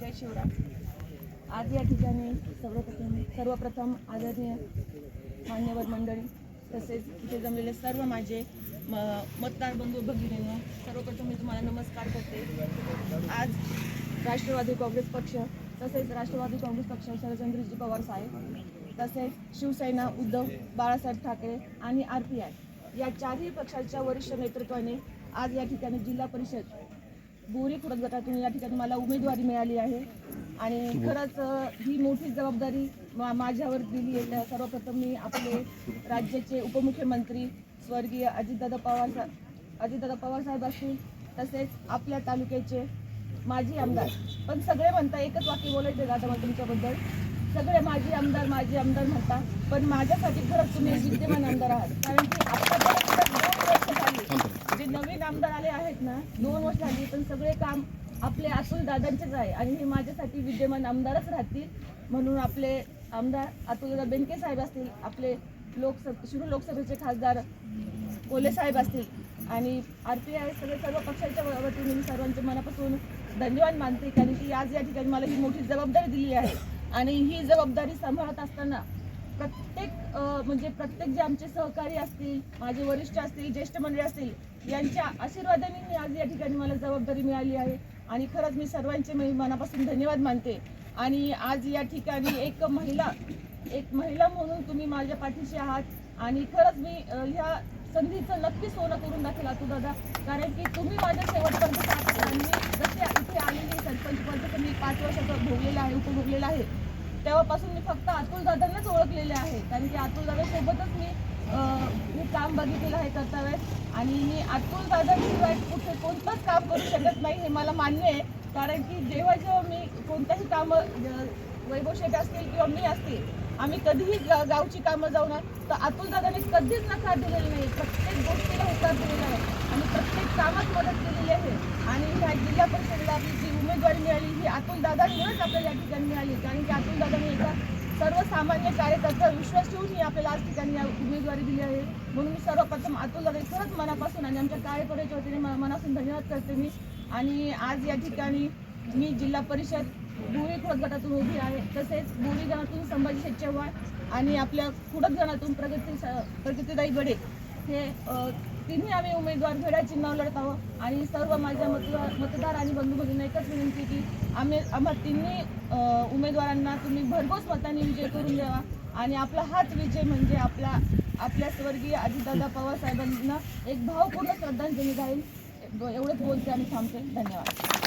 जय शिवराम। आज या ठिकाणी सर्वप्रथम आदरणीय मान्यवर मंडळी तसेच इथे जमलेले सर्व माझे मतदार बंधू भगिनींनो, सर्वप्रथम मी तुम्हाला नमस्कार करते। आज राष्ट्रवादी काँग्रेस पक्ष तसेच राष्ट्रवादी काँग्रेस पक्ष शरदचंद्रजी पवार साहेब तसेच शिवसेना उद्धव बाळासाहेब ठाकरे आणि RPI या चारही पक्षाच्या वरिष्ठ नेतृत्वाने आज या ठिकाणी जिल्हा परिषद बोरी खुर्द गटातून या ठिकाणी मला उमेदवारी मिळाली आहे आणि खरंच ही मोठी जबाबदारी माझ्यावर दिली आहे। सर्वप्रथम मी आपले राज्याचे उपमुख्यमंत्री स्वर्गीय अजितदादा पवार साहेब असतील तसेच आपल्या तालुक्याचे माजी आमदार, पण सगळे म्हणता एकच वाक्य बोलायचे दादा मला तुमच्याबद्दल, सगळे माजी आमदार म्हणता, पण माझ्यासाठी खरंच तुम्ही विद्यमान आमदार आहात। कारण की आतापर्यंत 2 वर्ष झाली, जे नवीन आमदार आले आहेत ना 2 वर्ष झाली, पण सगळे काम आपले अतुल दादांचेच आहे आणि हे माझ्यासाठी विद्यमान आमदारच राहतील। म्हणून आपले आमदार अतुलदादा बेनके साहेब असतील, आपले शिरूर लोकसभेचे खासदार कोले साहेब असतील आणि RPI सर्व पक्षाच्या वतीने मी सर्वांचे मनापासून धन्यवाद मानते। कारण की आज या ठिकाणी मला ही मोठी जबाबदारी दिली आहे आणि ही जबाबदारी सांभाळत असताना प्रत्येक जे आमचे सहकारी असतील, माझे वरिष्ठ असतील, ज्येष्ठ मंडळी असतील, यांच्या आशीर्वादाने मी आज या ठिकाणी मला जबाबदारी मिळाली आहे आणि खरंच मी सर्वांचे मनापासून धन्यवाद मानते। आणि आज या ठिकाणी एक महिला म्हणून तुम्ही माझ्या पाठीशी आहात आणि खरंच मी ह्या संधीचं नक्की सोनं करून दाखवेल अतुलदादा, कारण की तुम्ही माझ्या शेवटपर्यंत साथ द्याल। मी जसे इथे आलेली सरपंच पद मी 5 वर्षाचं भोगलेलं आहे, उपभोगलेलं आहे, तेव्हापासून मी फक्त अतुलदादांनाच ओळखलेले आहे। कारण की अतुलदादासोबतच मी काम बघितलेलं आहे कर्तव्यात आणि मी अतुलदादाशिवाय कुठे कोणतंच काम करू शकत नाही हे मला मान्य आहे। कारण की जेव्हा मी कोणत्याही कामं वैभव शेठ असतील किंवा मी असतील, आम्ही कधीही गावची कामं जाऊ ना तर अतुलदादांनी कधीच नकार दिलेला नाही, प्रत्येक गोष्टीला होकार दिलेला आहे आणि प्रत्येक कामात मदत केलेली आहे। आणि ह्या जिल्हा परिषदेला जी उमेदवारी मिळाली ही अतुलदादांमुळेच आपल्याला या ठिकाणी मिळाली। कारण की अतुलदादांनी एका सर्वसामान्य कार्यकर्त्यावर विश्वास ठेवून आपल्याला आज ठिकाणी उमेदवारी दिली आहे। म्हणून मी सर्वप्रथम अतुलदादा खरंच मनापासून आणि आमच्या कार्यकर्त्याच्या वतीने मनापासून धन्यवाद करते मी। आणि आज या ठिकाणी मी जिल्हा परिषद बोरी खुर्द गटातून उभी आहे, तसेच बोरी गणातून संभाजी शेठ चव्हाण आणि आपल्या खुर्द गणातून प्रगतीताई गडे हे तिन्ही आम्ही उमेदवार घड्याळ चिन्हावर लढत आहोत। आणि सर्व माझ्या मतदार आणि बंधू भगिनींना एकच विनंती की आम्हा तिन्ही उमेदवारांना तुम्ही भरघोस मतांनी विजय करून द्यावा आणि आपला हाच विजय म्हणजे आपल्या स्वर्गीय अजितदादा पवार साहेबांना एक भावपूर्ण श्रद्धांजली जाईल। एवढंच बोलते आणि थांबते। धन्यवाद।